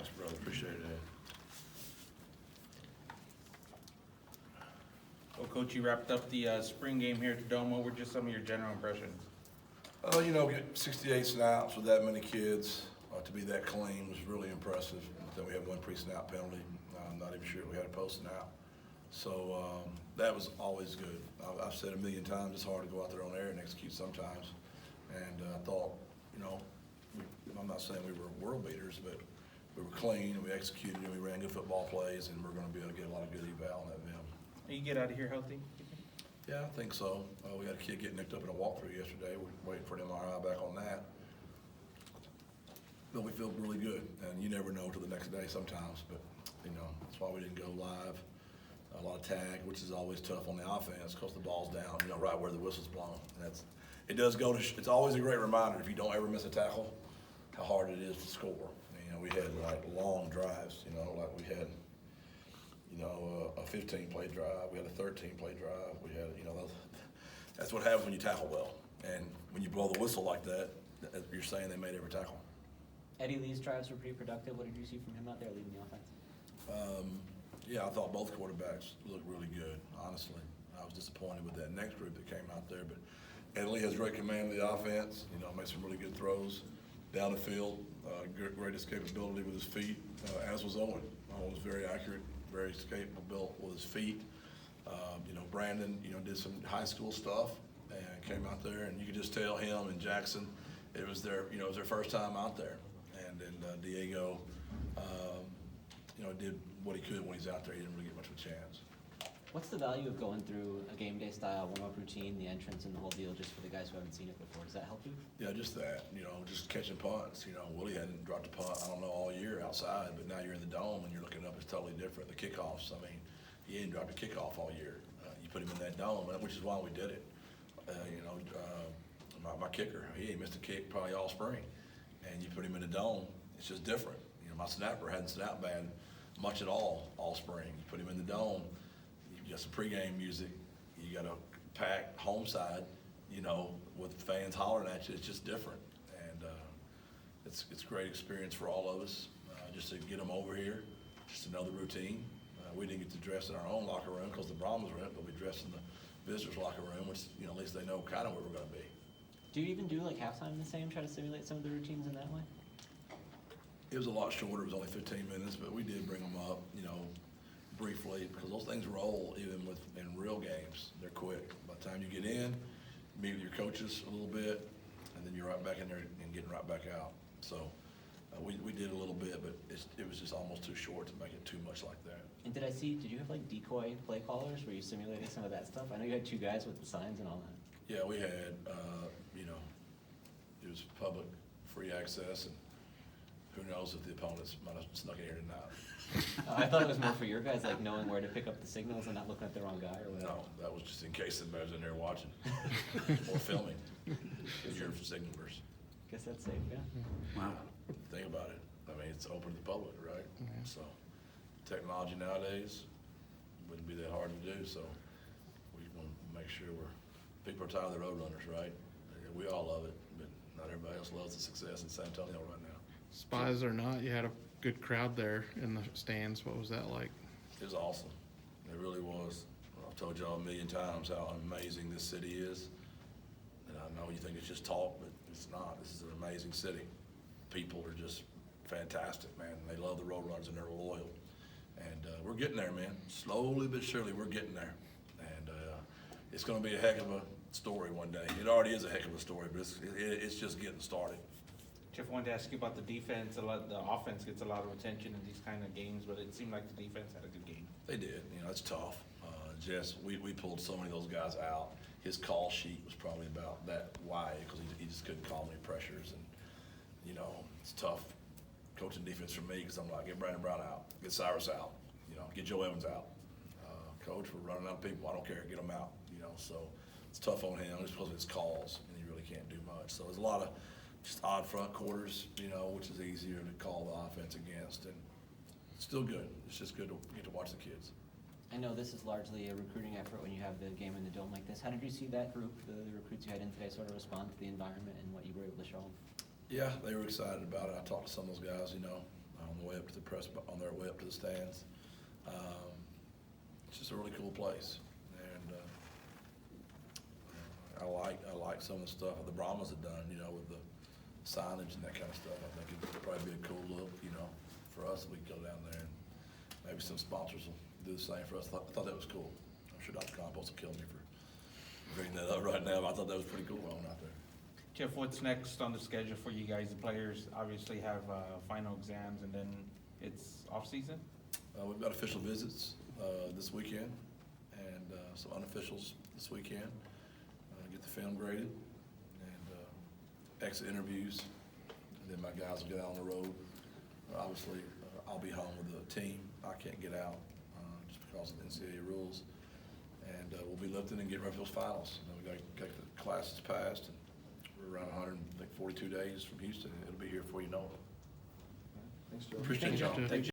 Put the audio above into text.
Thanks, brother. Appreciate it. Well, Coach, you wrapped up the spring game here at the Dome. What were just some of your general impressions? Get 68 snaps with that many kids to be that clean was really impressive. Then we had one pre-snap penalty. I'm not even sure we had a post-snap. So that was always good. I've said a million times it's hard to go out there on air and execute sometimes. And I thought, I'm not saying we were world beaters, but we were clean and we executed and we ran good football plays, and we're going to be able to get a lot of good eval on that film. You get out of here healthy? Yeah, I think so. We had a kid get nicked up in a walkthrough yesterday. We're waiting for an MRI back on that. But we feel really good, and you never know till the next day sometimes. But that's why we didn't go live. A lot of tag, which is always tough on the offense because the ball's down, right where the whistle's blown. And it's always a great reminder if you don't ever miss a tackle, how hard it is to score. We had like long drives. Like we had. A 15-play drive. We had a 13-play drive. We had, that's what happens when you tackle well. And when you blow the whistle like that, you're saying they made every tackle. Eddie Lee's drives were pretty productive. What did you see from him out there leading the offense? Yeah, I thought both quarterbacks looked really good, honestly. I was disappointed with that next group that came out there, but Eddie Lee has great command of the offense, made some really good throws down the field, great escapability with his feet, as was Owen. Owen was very accurate, very escapable with his feet. Brandon, did some high school stuff and came out there, and you could just tell him and Jackson, it was their first time out there. And then Diego, did what he could when he's out there. He didn't really get much of a chance. What's the value of going through a game day style warm-up routine, the entrance and the whole deal, just for the guys who haven't seen it before? Does that help you? Yeah, just that, just catching punts. Willie hadn't dropped a punt, I don't know, all year outside, but now you're in the dome and you're looking up, it's totally different. The kickoffs, he ain't dropped a kickoff all year. You put him in that dome, which is why we did it. My kicker, he ain't missed a kick probably all spring. And you put him in the dome, it's just different. My snapper hadn't snapped bad much at all spring. You put him in the dome, you got some pregame music, you got a packed home side, with fans hollering at you. It's just different, and it's a great experience for all of us just to get them over here, just to know the routine. We didn't get to dress in our own locker room because the Brahmas were in it, but we dressed in the visitors' locker room, which at least they know kind of where we're going to be. Do you even do like halftime in the same, try to simulate some of the routines in that way? It was a lot shorter. It was only 15 minutes, but we did bring them up, briefly, because those things roll even in real games. They're quick. By the time you get in, meet with your coaches a little bit, and then you're right back in there and getting right back out. So we did a little bit, but it was just almost too short to make it too much like that. And did you have like decoy play callers where you simulated some of that stuff? I know you had two guys with the signs and all that. Yeah, we had, it was public, free access, and who knows if the opponents might have snuck in here tonight. I thought it was more for your guys, like knowing where to pick up the signals and not looking at the wrong guy or whatever. No, that was just in case somebody was in there watching or filming. Your signalers. Guess that's safe, yeah. Wow. Think about it. It's open to the public, right? Mm-hmm. So technology nowadays wouldn't be that hard to do. So we want to make sure people are tired of the road runners, right? We all love it, but not everybody else loves the success in San Antonio right now. Spies or not, you had a good crowd there in the stands. What was that like? It was awesome. It really was. I've told y'all a million times how amazing this city is. And I know you think it's just talk, but it's not. This is an amazing city. People are just fantastic, man. They love the road runners and they're loyal. And we're getting there, man. Slowly but surely, we're getting there. And it's going to be a heck of a story one day. It already is a heck of a story, but it's just getting started. Jeff, I wanted to ask you about the defense. The offense gets a lot of attention in these kind of games, but it seemed like the defense had a good game. They did. It's tough. Jess, we pulled so many of those guys out. His call sheet was probably about that wide because he just couldn't call any pressures. And, it's tough coaching defense for me because I'm like, get Brandon Brown out, get Cyrus out, get Joe Evans out. Coach, we're running out of people. I don't care. Get them out, So it's tough on him just because of his calls, and he really can't do much. So there's a lot of just odd front quarters, which is easier to call the offense against. And it's still good. It's just good to get to watch the kids. I know this is largely a recruiting effort when you have the game in the Dome like this. How did you see that group, the recruits you had in today, sort of respond to the environment and what you were able to show them? Yeah, they were excited about it. I talked to some of those guys, on the way up to the on their way up to the stands. It's just a really cool place, and I like some of the stuff the Brahmas have done, with the signage and that kind of stuff. I think it'd probably be a cool look, for us, if we could go down there, and maybe some sponsors will do the same for us. I thought that was cool. I'm sure Dr. Compost will kill me for bringing that up right now, but I thought that was pretty cool going out there. Jeff, what's next on the schedule for you guys? The players obviously have final exams, and then it's off-season? We've got official visits this weekend, and some unofficials this weekend. Get the film graded, and exit interviews, and then my guys will get out on the road. Obviously, I'll be home with the team. I can't get out just because of the NCAA rules, and we'll be lifting and getting ready for those finals. We got to get the classes passed, and we're around 142 days from Houston. It'll be here before you know it. Thanks, Joe. Appreciate Thank you, y'all. Jeff.